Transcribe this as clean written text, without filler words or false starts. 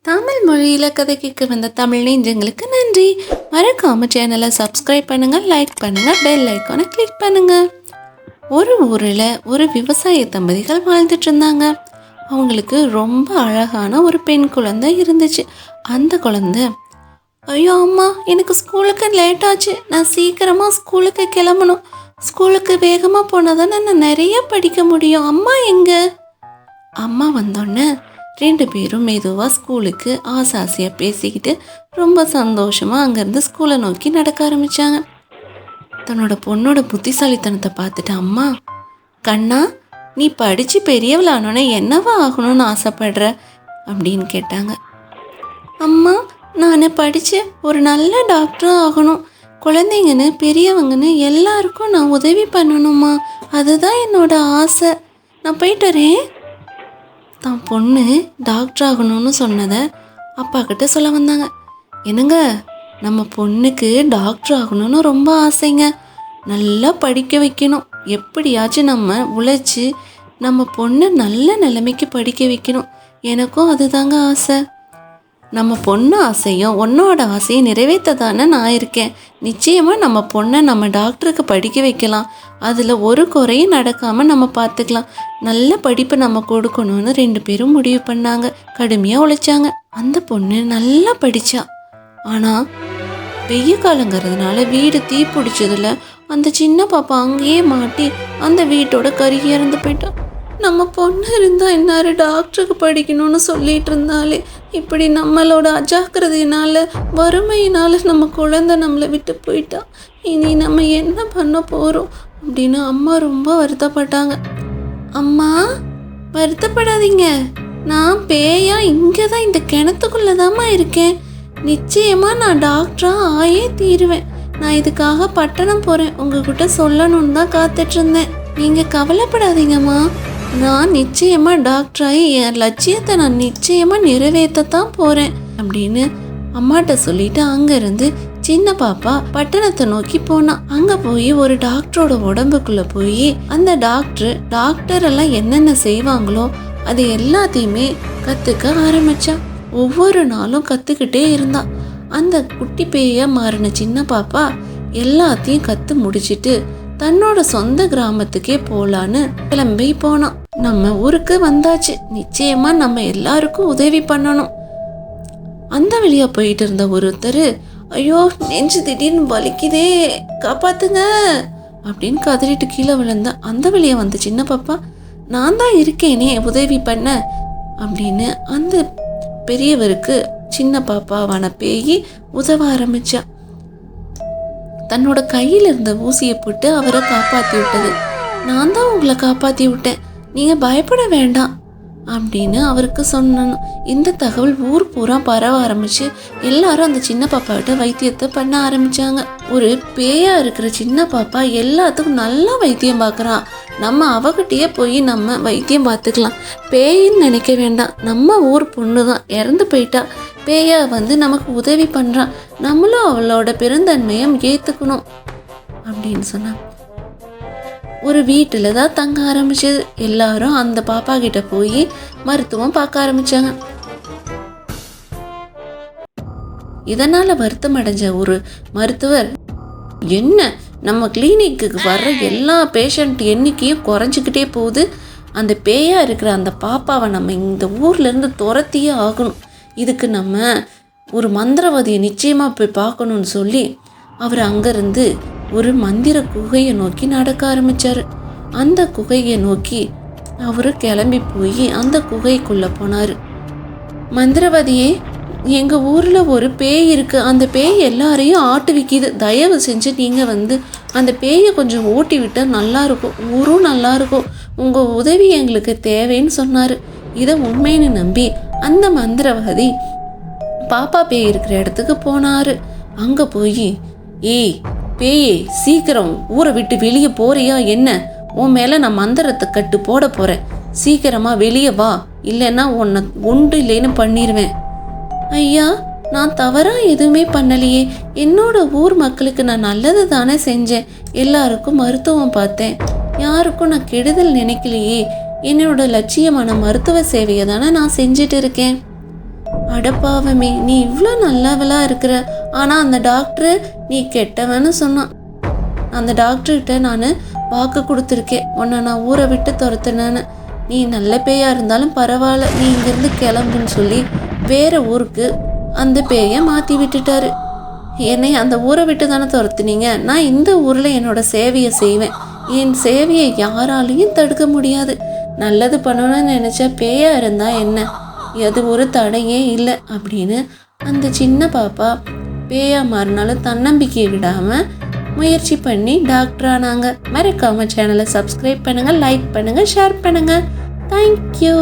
தமிழ் மொழியில் கதை கேட்க வந்த தமிழ் நெஞ்சங்களுக்கு நன்றி. மறக்காம சேனலை சப்ஸ்கிரைப் பண்ணுங்கள், லைக் பண்ணுங்கள், பெல் ஐக்கானை கிளிக் பண்ணுங்கள். ஒரு ஊரில் ஒரு விவசாய தம்பதிகள் வாழ்ந்துட்டு இருந்தாங்க. அவங்களுக்கு ரொம்ப அழகான ஒரு பெண் குழந்தை இருந்துச்சு. அந்த குழந்தை, ஐயோ அம்மா, எனக்கு ஸ்கூலுக்கு லேட் ஆச்சு, நான் சீக்கிரமாக ஸ்கூலுக்கு கிளம்பணும். ஸ்கூலுக்கு வேகமாக போனால் தானே நான் நிறைய படிக்க முடியும். அம்மா எங்கே? அம்மா வந்தோடனே ரெண்டு பேரும் மெதுவாக ஸ்கூலுக்கு ஆசாசியாக பேசிக்கிட்டு ரொம்ப சந்தோஷமாக அங்கேருந்து ஸ்கூலை நோக்கி நடக்க ஆரம்பித்தாங்க. தன்னோட பொண்ணோட புத்திசாலித்தனத்தை பார்த்துட்டு அம்மா, கண்ணா, நீ படித்து பெரியவளானோன்னே என்னவா ஆகணும்னு ஆசைப்படுற அப்படின்னு கேட்டாங்க. அம்மா, நான் படித்து ஒரு நல்ல டாக்டராக ஆகணும். குழந்தைங்கன்னு பெரியவங்கன்னு எல்லாருக்கும் நான் உதவி பண்ணணுமா, அதுதான் என்னோட ஆசை. நான் போயிட்டு வரேன். தான் பொண்ணு டாக்டர் ஆகணும்னு சொன்னதை அப்பா கிட்ட சொல்ல வந்தாங்க. என்னங்க, நம்ம பொண்ணுக்கு டாக்டர் ஆகணும்னு ரொம்ப ஆசைங்க. நல்லா படிக்க வைக்கணும். எப்படியாச்சும் நம்ம உழைச்சி நம்ம பொண்ணை நல்ல நிலைமைக்கு படிக்க வைக்கணும். எனக்கும் அதுதாங்க ஆசை. நம்ம பொண்ணு ஆசையும் உன்னோட ஆசையும் நிறைவேற்ற தானே நான் இருக்கேன். நிச்சயமாக நம்ம பொண்ணை நம்ம டாக்டருக்கு படிக்க வைக்கலாம். அதில் ஒரு குறையும் நடக்காமல் நம்ம பார்த்துக்கலாம். நல்ல படிப்பு நம்ம கொடுக்கணும்னு ரெண்டு பேரும் முடிவு பண்ணாங்க. கடுமையாக உழைச்சாங்க. அந்த பொண்ணு நல்லா படித்தா. ஆனால் வெய்ய காலங்கிறதுனால வீடு தீ பிடிச்சதில் அந்த சின்ன பாப்பா அங்கேயே மாட்டி அந்த வீட்டோட கருகி இறந்து போயிட்டான். நம்ம பொண்ணு இருந்தால் இன்னாரு டாக்டருக்கு படிக்கணும்னு சொல்லிட்டு இருந்தாலே, இப்படி நம்மளோட அஜாக்கிரதையினால வறுமையினால நம்ம குழந்தை நம்மளை விட்டு போயிட்டா. இனி நம்ம என்ன பண்ண போகிறோம் அப்படின்னு அம்மா ரொம்ப வருத்தப்பட்டாங்க. அம்மா, வருத்தப்படாதீங்க. நான் பேயா இங்கே தான் இந்த கிணத்துக்குள்ளே தாம்மா இருக்கேன். நிச்சயமாக நான் டாக்டராக ஆயே தீருவேன். நான் இதுக்காக பட்டணம் போகிறேன். உங்ககிட்ட சொல்லணும்னு தான் காத்துட்டு இருந்தேன். நீங்கள் கவலைப்படாதீங்கம்மா. நான் நிச்சயமாக டாக்டராகி என் லட்சியத்தை நான் நிச்சயமாக நிறைவேற்றத்தான் போகிறேன் அப்படின்னு அம்மாட்ட சொல்லிட்டு அங்கேருந்து சின்ன பாப்பா பட்டணத்தை நோக்கி போனான். அங்கே போய் ஒரு டாக்டரோட உடம்புக்குள்ளே போய் அந்த டாக்டர் எல்லாம் என்னென்ன செய்வாங்களோ அது எல்லாத்தையுமே கற்றுக்க ஆரம்பித்தான். ஒவ்வொரு நாளும் கற்றுக்கிட்டே இருந்தான். அந்த குட்டி பேய மாறின சின்ன பாப்பா எல்லாத்தையும் கற்று முடிச்சிட்டு தன்னோட சொந்த கிராமத்துக்கே போலான்னு கிளம்பி போனான். நம்ம ஊருக்கு வந்தாச்சு, நிச்சயமா நம்ம எல்லாருக்கும் உதவி பண்ணணும். அந்த வழியா போயிட்டு இருந்த ஒருத்தர், ஐயோ நெஞ்சு திடீர்னு வலிக்குதே, காப்பாத்துங்க அப்படின்னு கதறிட்டு கீழே விழுந்த. அந்த வழியா வந்த சின்ன பாப்பா, நான் தான் இருக்கேனே உதவி பண்ண அப்படின்னு அந்த பெரியவருக்கு சின்ன பாப்பாவான பேய் உதவ ஆரம்பிச்சா. தன்னோட கையில் இருந்த ஊசியை போட்டு அவரை காப்பாற்றி விட்டது. நான் தான் உங்களை காப்பாற்றி விட்டேன், நீங்கள் பயப்பட வேண்டாம் அப்படின்னு அவருக்கு சொன்னணும். இந்த தகவல் ஊர் பூரா பரவ ஆரம்பிச்சு எல்லாரும் அந்த சின்ன பாப்பாக்கிட்ட வைத்தியத்தை பண்ண ஆரம்பிச்சாங்க. ஒரு பேயா இருக்கிற சின்ன பாப்பா எல்லாத்துக்கும் நல்லா வைத்தியம் பார்க்குறான். நம்ம அவகிட்டயே போய் நம்ம வைத்தியம் பார்த்துக்கலாம். பேயின்னு நினைக்க வேண்டாம், நம்ம ஊர் பொண்ணு தான், இறந்து போயிட்டா. பேயா வந்து நமக்கு உதவி பண்ணுறான், நம்மளும் அவளோட பெருந்தன்மையை ஏற்றுக்கணும் அப்படின்னு சொன்னான். ஒரு வீட்டில் தான் தங்க ஆரம்பிச்சது. எல்லாரும் அந்த பாப்பா கிட்ட போய் மருத்துவம் பார்க்க ஆரம்பிச்சாங்க. இதனால வருத்தம் அடைஞ்ச ஒரு மருத்துவர், என்ன நம்ம கிளினிக்கு வர்ற எல்லா பேஷண்ட் எண்ணிக்கையும் குறைஞ்சிக்கிட்டே போகுது. அந்த பேயா இருக்கிற அந்த பாப்பாவை நம்ம இந்த ஊர்லேருந்து துரத்தியே ஆகணும். இதுக்கு நம்ம ஒரு மந்திரவாதியை நிச்சயமாக போய் பார்க்கணும்னு சொல்லி அவர் அங்கேருந்து ஒரு மந்திர குகையை நோக்கி நடக்க ஆரம்பித்தார். அந்த குகையை நோக்கி அவர் கிளம்பி போய் அந்த குகைக்குள்ளே போனார். மந்திரவாதியே, எங்கள் ஊரில் ஒரு பேய் இருக்குது. அந்த பேய் எல்லாரையும் ஆட்டுவிக்குது. தயவு செஞ்சு நீங்கள் வந்து அந்த பேயை கொஞ்சம் ஓட்டி விட்டால் நல்லாயிருக்கும், ஊரும் நல்லாயிருக்கும். உங்கள் உதவி எங்களுக்கு தேவைன்னு சொன்னார். இதை உண்மைன்னு நம்பி அந்த மந்திரவாதி பாப்பா பேய் இருக்கிற இடத்துக்கு போனார். அங்கே போய், ஏய் பேயே, சீக்கிரம் ஊரை விட்டு வெளியே போறியா என்ன? உன் மேலே நான் மந்திரத்தை கட்டு போட போகிறேன். சீக்கிரமாக வெளியே வா, இல்லைன்னா உன்னை ஒன்று இல்லைன்னு பண்ணிடுவேன். ஐயா, நான் தவறாக எதுவுமே பண்ணலையே. என்னோட ஊர் மக்களுக்கு நான் நல்லது தானே செஞ்சேன். எல்லாருக்கும் மருத்துவம் பார்த்தேன். யாருக்கும் நான் கெடுதல் நினைக்கலையே. என்னோட லட்சியமான மருத்துவ சேவையை தானே நான் செஞ்சுட்டு இருக்கேன் அடப்பாவமே, நீ இவ்வளோ நல்லவளா இருக்கிற, ஆனால் அந்த டாக்டரு நீ கெட்டவன்னு சொன்னான். அந்த டாக்டர்கிட்ட நான் வாக்கு கொடுத்துருக்கேன், உன்னை நான் ஊரை விட்டு துரத்துனேன்னு. நீ நல்ல பேயா இருந்தாலும் பரவாயில்ல, நீ இங்கேருந்து கிளம்புன்னு சொல்லி வேற ஊருக்கு அந்த பேயை மாற்றி விட்டுட்டாரு. என்னை அந்த ஊரை விட்டு தானே துரத்துனீங்க, நான் இந்த ஊரில் என்னோட சேவையை செய்வேன், என் சேவையை யாராலையும் தடுக்க முடியாது. நல்லது பண்ணணும்னு நினச்சா பேயா இருந்தா என்ன, அது ஒரு தடையே இல்லை அப்படின்னு அந்த சின்ன பாப்பா பேயா மாறினாலும் தன்னம்பிக்கையை விடாமல் முயற்சி பண்ணி டாக்டர் ஆனாங்க. மறக்காம சேனலை சப்ஸ்கிரைப் பண்ணுங்கள், லைக் பண்ணுங்கள், ஷேர் பண்ணுங்கள். தேங்க்யூ.